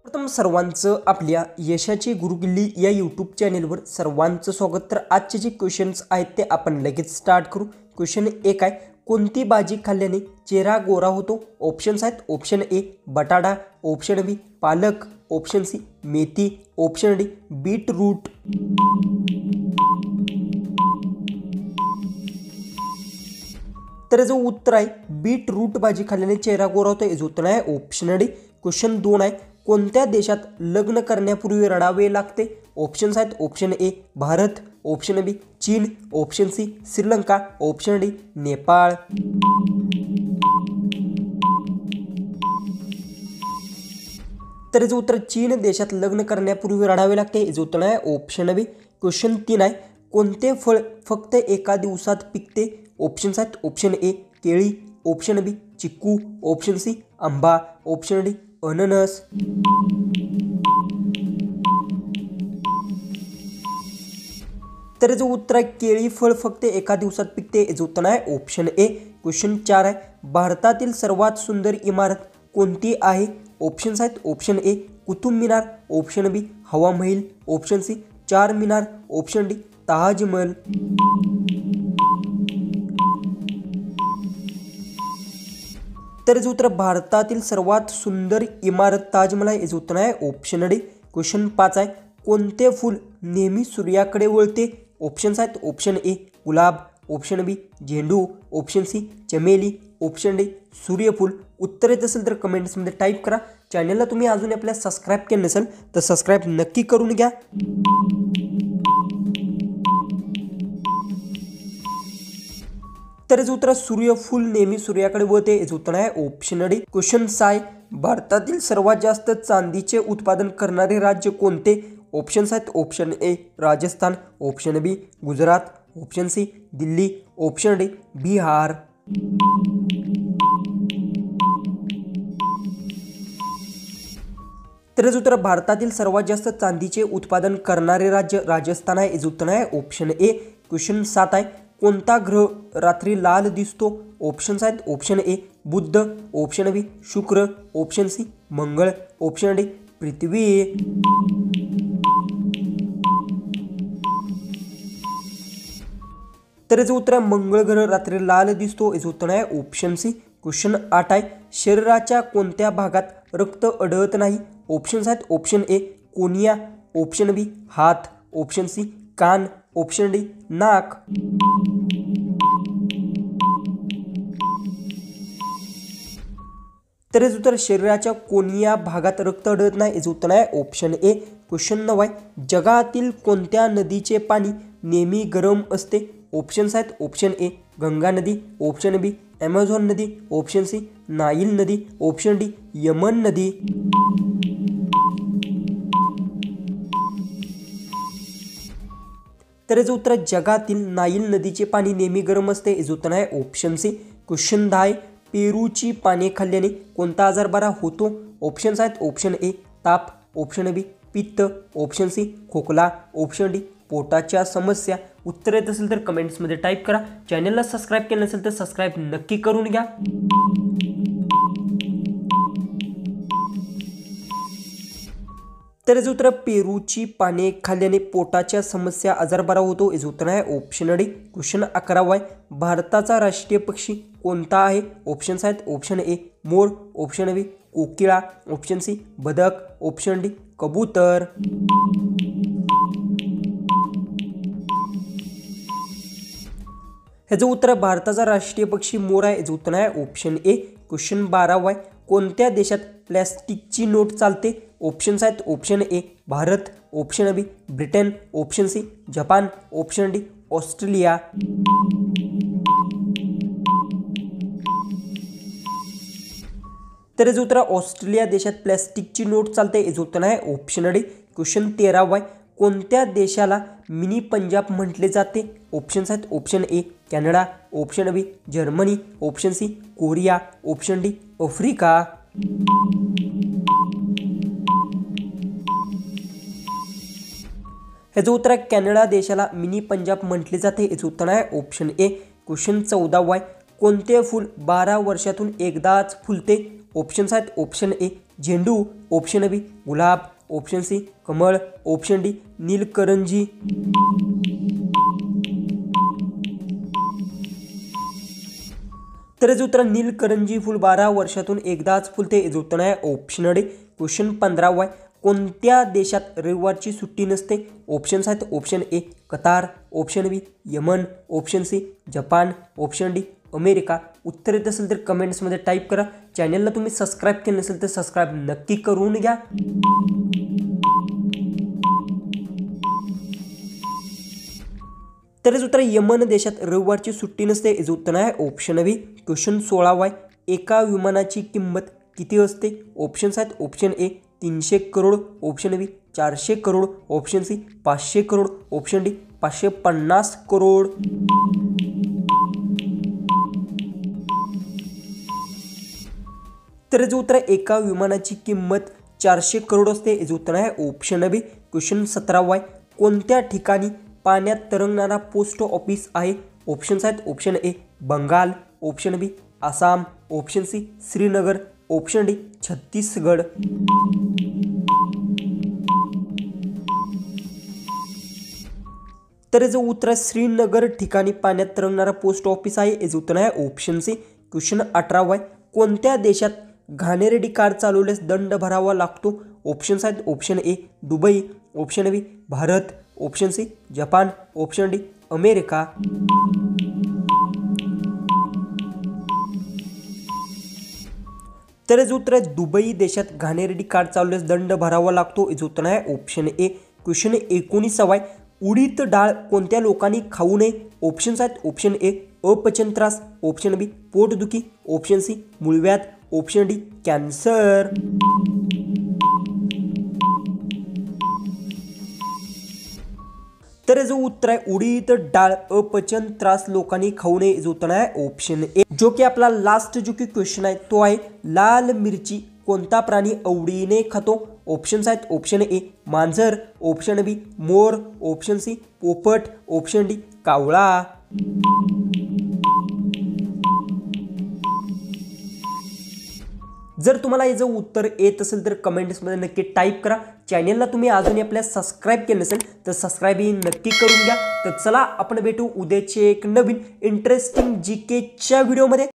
प्रथम सर्वांचं आपल्या यशाची गुरुकिल्ली या यूट्यूब चॅनेलवर सर्वांचं स्वागत। तर आजचे जे क्वेश्चन्स आहेत ते आपण लगेच स्टार्ट करू। क्वेश्चन 1 आहे, कोणती भाजी खाल्ल्याने चेहरा गोरा होतो? ऑप्शन्स आहेत, ऑप्शन ए बटाटा, ऑप्शन बी पालक, ऑप्शन सी मेथी, ऑप्शन डी बीटरूट। तर जो उत्तर आहे बीटरूट भाजी खाल्ल्याने चेहरा गोरा होतो, याचं उत्तर आहे ऑप्शन डी। क्वेश्चन 2 आहे, कोणत्या देशात लग्न करण्यापूर्वी रडावे लागते? ऑप्शन्स आहेत, option A Bharat, option B चीन, option C Sri Lanka, option D Nepal. तर याचं उत्तर चीन देशात लग्न करण्यापूर्वी रडावे लागते, याचं उत्तर आहे ऑप्शन बी। क्वेश्चन 3 आहे, कोणते फळ फक्त एका दिवसात पिकते? ऑप्शन्स आहेत, ऑप्शन ए केळी, ऑप्शन बी चिक्कू, ऑप्शन सी आंबा, ऑप्शन डी अननस। तर याचं उत्तर आहे केळी फळ फक्त एका दिवसात पिकते, याचं उत्तर आहे ऑप्शन ए। क्वेश्चन 4 आहे, भारतातील सर्वात सुंदर इमारत कोणती आहे? ऑप्शन्स आहेत, option a Qutub Minar, option b Hawa Mahal, option C चार मिनार, ऑप्शन डी ताजमहल। तर याचं उत्तर भारतातील सर्वात सुंदर इमारत ताजमहल आहे, याचं उत्तर आहे ऑप्शन डी। क्वेश्चन 5 आहे, कोणते फूल नेहमी सूर्याकडे वळते? ऑप्शन्स आहेत, ऑप्शन ए गुलाब, ऑप्शन बी झेंडू, ऑप्शन सी चमेली, ऑप्शन डी सूर्यफूल। उत्तर येत असेल तर कमेंट्समध्ये टाईप करा। चॅनलला तुम्ही अजून आपल्या सबस्क्राईब केलं नसेल तर सबस्क्राईब नक्की करून घ्या। तर याचं उत्तर सूर्यफूल नेहमी सूर्याकडे वळते, याचं उत्तर आहे ऑप्शन डी। क्वेश्चन 6 आहे, भारतातील सर्वात जास्त चांदीचे उत्पादन करणारे राज्य कोणते? ऑप्शन्स आहेत, option A Rajasthan, option B Gujarat, option C Delhi, option D Bihar. तर याचं उत्तर भारतातील सर्वात जास्त चांदीचे उत्पादन करणारे राज्य राजस्थान आहे, याचं उत्तर आहे ऑप्शन ए। क्वेश्चन 7 आहे, कोणता ग्रह रात्री लाल दिसतो? ऑप्शन्स आहेत, ऑप्शन ए बुध, ऑप्शन बी शुक्र, ऑप्शन सी मंगळ, ऑप्शन डी पृथ्वी। तर याचं उत्तर मंगळ ग्रह रात्री लाल दिसतो, याचं उत्तर आहे ऑप्शन सी। क्वेश्चन 8 आहे, शरीराच्या कोणत्या भागात रक्त आढळत नाही? ऑप्शन्स आहेत, ऑप्शन ए कोनिया, ऑप्शन बी हात, ऑप्शन सी कान, ऑप्शन डी नाक। तर याचं उत्तर शरीराच्या कोणत्या भागात रक्त आढळत नाही, याचं उत्तर आहे ऑप्शन ए। क्वेश्चन 9 आहे, जगातील कोणत्या नदीचे पाणी नेहमी गरम असते? ऑप्शन्स आहेत, ऑप्शन ए गंगा नदी, ऑप्शन बी ॲमेझॉन नदी, ऑप्शन सी नाईल नदी, ऑप्शन डी यमन नदी। तर याचं उत्तर जगातील नाईल नदीचे पाणी नेहमी गरम असते, याचं उत्तर आहे ऑप्शन सी। क्वेश्चन 10 आहे, पेरूची पाने खाल्ल्याने कोणता आजार बरा होतो? ऑप्शन्स आहेत, ऑप्शन ए ताप, ऑप्शन बी पित्त, ऑप्शन सी खोकला, ऑप्शन डी पोटाच्या समस्या। उत्तर येत असेल तर कमेंट्समध्ये टाईप करा। चॅनलला सबस्क्राईब केलं नसेल तर सबस्क्राईब नक्की करून घ्या। तर याचं उत्तर पेरूची पाने खाल्ल्याने पोटाच्या समस्या आजार बरा होतो, याचं उत्तर आहे ऑप्शन डी। क्वेश्चन 11 आहे, भारताचा राष्ट्रीय पक्षी कोणता आहे? ऑप्शन्स आहेत, ऑप्शन ए मोर, ऑप्शन बी कोकिळा, ऑप्शन सी बदक, ऑप्शन डी कबूतर। ह्याचं उत्तर भारताचा राष्ट्रीय पक्षी मोर आहे, याचं उत्तर आहे ऑप्शन ए। क्वेश्चन 12 आहे, कोणत्या देशात प्लॅस्टिकची नोट चालते? ऑप्शन्स आहेत, option A Bharat, option B Britain, option C Japan, option D Australia. तर याचं उत्तर ऑस्ट्रेलिया देशात प्लॅस्टिकची नोट चालते, याचं उत्तर आहे ऑप्शन डी। क्वेश्चन 13 आहे, कोणत्या देशाला मिनी पंजाब म्हटले जाते? ऑप्शन्स आहेत, option A Canada, option B Germany, option C Korea, option D Africa. ह्याचं उत्तर आहे कॅनडा देशाला मिनी पंजाब म्हटले जाते, याचं उत्तर आहे ऑप्शन ए। क्वेश्चन 14 आहे, कोणते फूल 12 वर्षातून एकदाच फुलते? ऑप्शन्स आहेत, ऑप्शन ए झेंडू, ऑप्शन बी गुलाब, ऑप्शन सी कमळ, ऑप्शन डी नीलकरंजी। तर याचं उत्तर नीलकरंजी फुल 12 वर्षातून एकदाच फुलते, याचं उत्तर आहे ऑप्शन डी। क्वेश्चन 15 कोणत्या देशात रविवारची सुट्टी नसते? ऑप्शन्स आहेत option A Qatar, option B Yemen, option C Japan, option D America. उत्तर येत असेल तर कमेंट्समध्ये टाईप करा। चॅनलला तुम्ही सबस्क्राईब केलं नसेल तर सबस्क्राईब नक्की करून घ्या। तर याचं उत्तर यमन देशात रविवारची सुट्टी नसते, याचं उत्तर आहे ऑप्शन बी। क्वेश्चन 16 एका विमानाची किंमत किती असते? ऑप्शन्स आहेत option A 300 crore, option B 400 crore, option C 500 crore, option D 550 crore. तर याचं उत्तर एका विमानाची किंमत 400 करोड असते, याचं उत्तर आहे ऑप्शन बी। क्वेश्चन 17 कोणत्या ठिकाणी पाण्यात तरंगणारा पोस्ट ऑफिस आहे? ऑप्शन्स आहेत option A Bengal, option B Assam, option C Srinagar, option D Chhattisgarh. तर याचं उत्तर श्रीनगर ठिकाणी पाण्यात तरंगणारा पोस्ट ऑफिस आहे, याचं उत्तर आहे ऑप्शन सी। क्वेश्चन 18 कोणत्या देशात घाणेरडी कार चालवल्यास दंड भरावा लागतो? ऑप्शन्स आहेत option A Dubai, option B Bharat, option C Japan, option D America. तर याचं उत्तर आहे दुबई देशात घाणेरडी कार चालवल्यास दंड भरावा लागतो, याचं उत्तर आहे ऑप्शन ए। क्वेश्चन 19 उडीद डाळ कोणत्या लोकांनी खाऊ नये? ऑप्शन्स आहेत ऑप्शन ए अपचन त्रास, ऑप्शन बी पोटदुखी, ऑप्शन सी मूळव्याध, ऑप्शन डी कॅन्सर। तर याचं उत्तर आहे उडीद डाळ अपचन त्रास लोकांनी खाऊ नये, याचं उत्तर आहे ऑप्शन ए। जो की आपला लास्ट जो की क्वेश्चन आहे तो आहे लाल मिरची कोणता प्राणी आवडीने खातो? ऑप्शन्स आहेत ऑप्शन ए मांजर, ऑप्शन बी मोर, ऑप्शन सी पोपट, ऑप्शन डी कावळा। जर तुम्हाला याचं उत्तर येत असेल तर कमेंट्समध्ये नक्की टाईप करा। चॅनलला तुम्ही अजूनही आपल्या सबस्क्राईब केलं नसेल तर सबस्क्राईब नक्की करून घ्या। तर चला आपण भेटू उद्याचे एक नवीन इंटरेस्टिंग जीकेच्या व्हिडिओमध्ये।